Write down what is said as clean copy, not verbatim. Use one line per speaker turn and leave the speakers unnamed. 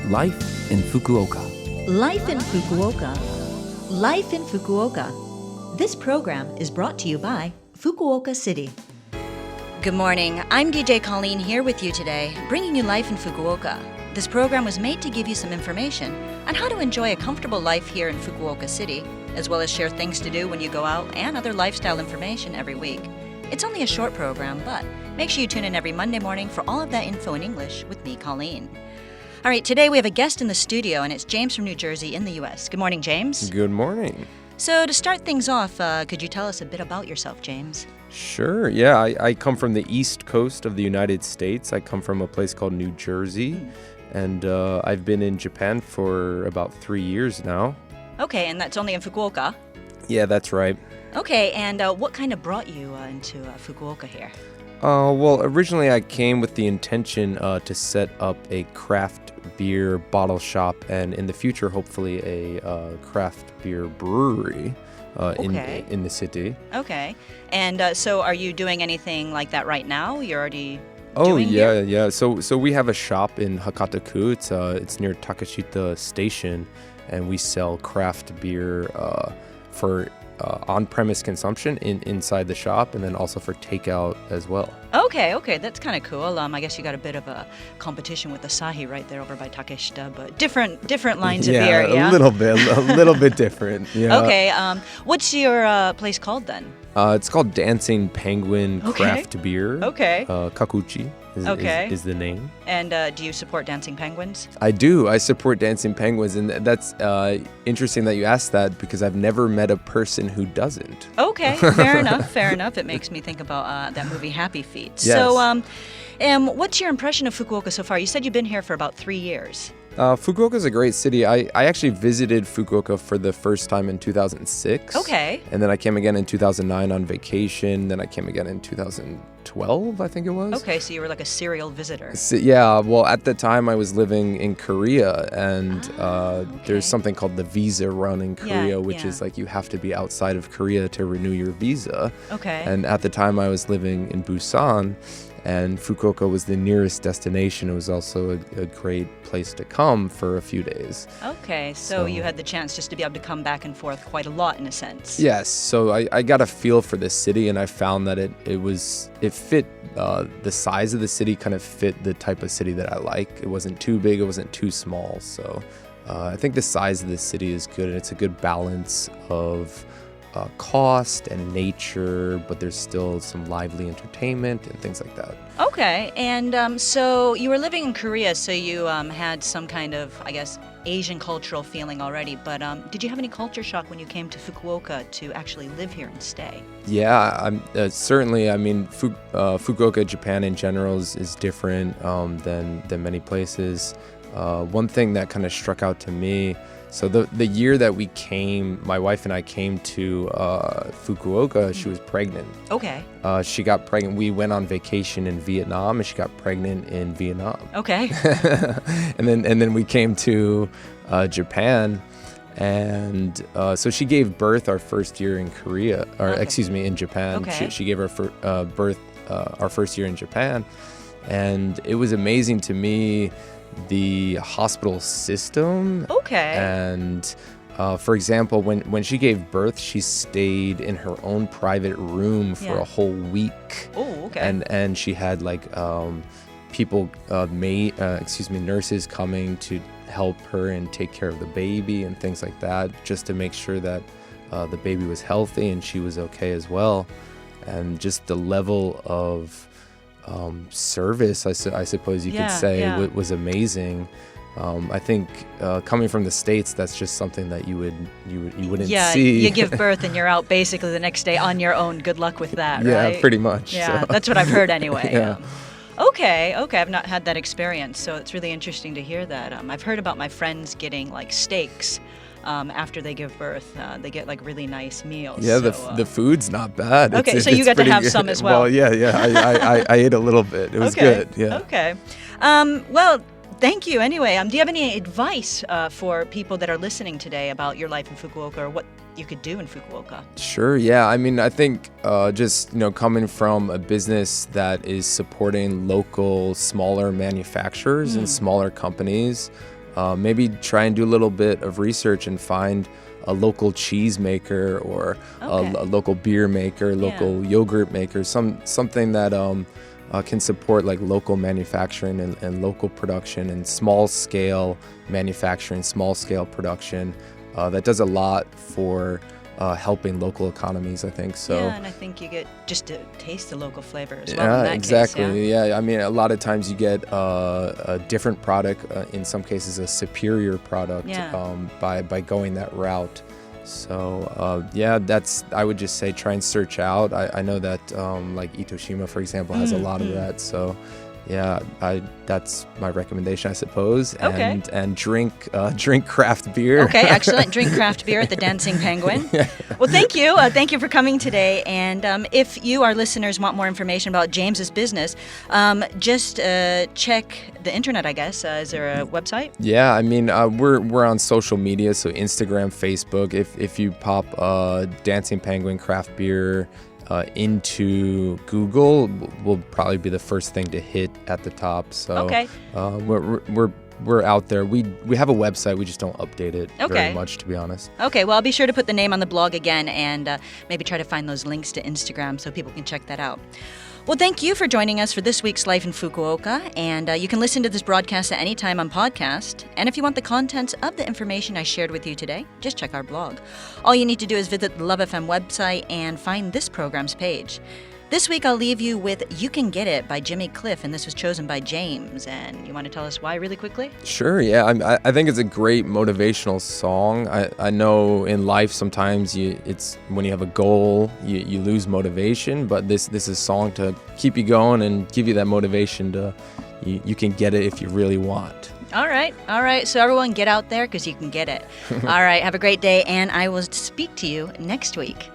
Life in Fukuoka.
Life in Fukuoka. Life in Fukuoka. This program is brought to you by Fukuoka City.
Good morning. I'm DJ Colleen here with you today, bringing you Life in Fukuoka. This program was made to give you some information on how to enjoy a comfortable life here in Fukuoka City, as well as share things to do when you go out and other lifestyle information every week. It's only a short program, but make sure you tune in every Monday morning for all of that info in English with me, Colleen. All right, today we have a guest in the studio, and it's James from New Jersey in the U.S. Good morning, James.
Good morning.
So to start things off, could you tell us a bit about yourself, James?
Sure, yeah. I come from the East Coast of the United States. I come from a place called New Jersey, and I've been in Japan for about 3 years now.
Okay, and that's only in Fukuoka?
Yeah, that's right.
Okay, and what kind of brought you into Fukuoka here?
Well, originally I came with the intention to set up a craft beer bottle shop and in the future, hopefully, a craft beer brewery in the city.
Okay, and so are you doing anything like that right now? You're already
Oh,
doing
yeah,
here?
yeah. So we have a shop in Hakataku. It's near Takashita Station, and we sell craft beer for on-premise consumption inside the shop, and then also for takeout as well.
Okay, that's kind of cool. I guess you got a bit of a competition with Asahi right there over by Takeshita, but different lines of beer, yeah?
A little bit different. Yeah.
Okay, what's your place called then?
It's called Dancing Penguin
Okay.
Craft Beer.
Okay.
Kakuchi is the name.
And do you support Dancing Penguins?
I do. I support Dancing Penguins, and that's interesting that you asked that because I've never met a person who doesn't.
Okay, fair enough. It makes me think about that movie Happy Feet.
Yes.
So, what's your impression of Fukuoka so far? You said you've been here for about 3 years.
Fukuoka is a great city. I actually visited Fukuoka for the first time in 2006.
Okay.
And then I came again in 2009 on vacation. Then I came again in 2012, I think it was.
Okay, so you were like a serial visitor.
So, yeah, well, at the time I was living in Korea, and
okay.
there's something called the visa run in Korea, which
yeah.
is like you have to be outside of Korea to renew your visa.
Okay.
And at the time I was living in Busan, and Fukuoka was the nearest destination. It was also a great place to come for a few days.
Okay, so you had the chance just to be able to come back and forth quite a lot in a sense.
Yes, so I got a feel for the city, and I found that it fit the size of the city, kind of fit the type of city that I like. It wasn't too big, it wasn't too small. So I think the size of the city is good, and it's a good balance of cost and nature, but there's still some lively entertainment and things like that.
Okay, and so you were living in Korea, so you had some kind of, I guess, Asian cultural feeling already, but did you have any culture shock when you came to Fukuoka to actually live here and stay?
Yeah, certainly. I mean, Fukuoka, Japan in general is different than many places. One thing that kind of struck out to me, so the year that we came, my wife and I came to Fukuoka, she was pregnant.
Okay.
She got pregnant. We went on vacation in Vietnam, and she got pregnant in Vietnam.
Okay.
and then we came to Japan, and so she gave birth our first year in Korea, in Japan.
Okay.
She gave her birth our first year in Japan, and it was amazing to me, the hospital system.
Okay.
And for example, when she gave birth, she stayed in her own private room for a whole week.
Oh, okay.
And she had like people, nurses coming to help her and take care of the baby and things like that, just to make sure that the baby was healthy and she was okay as well. And just the level of service, I suppose you could say, was amazing. I think coming from the States, that's just something that you wouldn't see.
You give birth and you're out basically the next day on your own. Good luck with that, right?
Yeah, pretty much.
Yeah,
so.
that's what I've heard anyway.
Yeah.
Okay, I've not had that experience, so it's really interesting to hear that. I've heard about my friends getting like steaks after they give birth. They get like really nice meals.
Yeah,
so,
the food's not bad.
Okay, so you got to have some as well.
Well, yeah. I ate a little bit. It was good. Yeah.
Okay. Well, thank you anyway. Do you have any advice for people that are listening today about your life in Fukuoka or what you could do in Fukuoka?
Sure, yeah. I mean, I think just, coming from a business that is supporting local, smaller manufacturers and smaller companies, maybe try and do a little bit of research and find a local cheese maker or a local beer maker, local yogurt maker, something that can support like local manufacturing and local production and small scale manufacturing, small scale production. That does a lot for helping local economies, I think. So
yeah, and I think you get just to taste the local flavor as well. In that
exactly.
Case,
yeah, I mean, a lot of times you get a different product, in some cases a superior product, by going that route. So I would just say try and search out. I know that like Itoshima, for example, has a lot of that. So yeah, that's my recommendation, I suppose.
Okay.
And drink craft beer.
Okay, excellent. Drink craft beer at the Dancing Penguin. Well, thank you. Thank you for coming today. And if you, our listeners, want more information about James's business, just check the internet, I guess. Is there a website?
Yeah, I mean, we're on social media, so Instagram, Facebook. If you pop Dancing Penguin Craft Beer into Google, will probably be the first thing to hit at the top. So
okay.
We're out there. We have a website. We just don't update it very much, to be honest.
Okay. Well, I'll be sure to put the name on the blog again and maybe try to find those links to Instagram so people can check that out. Well, thank you for joining us for this week's Life in Fukuoka, and you can listen to this broadcast at any time on podcast. And if you want the contents of the information I shared with you today, just check our blog. All you need to do is visit the Love FM website and find this program's page. This week, I'll leave you with You Can Get It by Jimmy Cliff, and this was chosen by James. And you want to tell us why really quickly?
Sure, yeah. I think it's a great motivational song. I know in life sometimes it's when you have a goal, you lose motivation, but this is a song to keep you going and give you that motivation to, you can get it if you really want.
All right. So everyone get out there because you can get it. All right. Have a great day, and I will speak to you next week.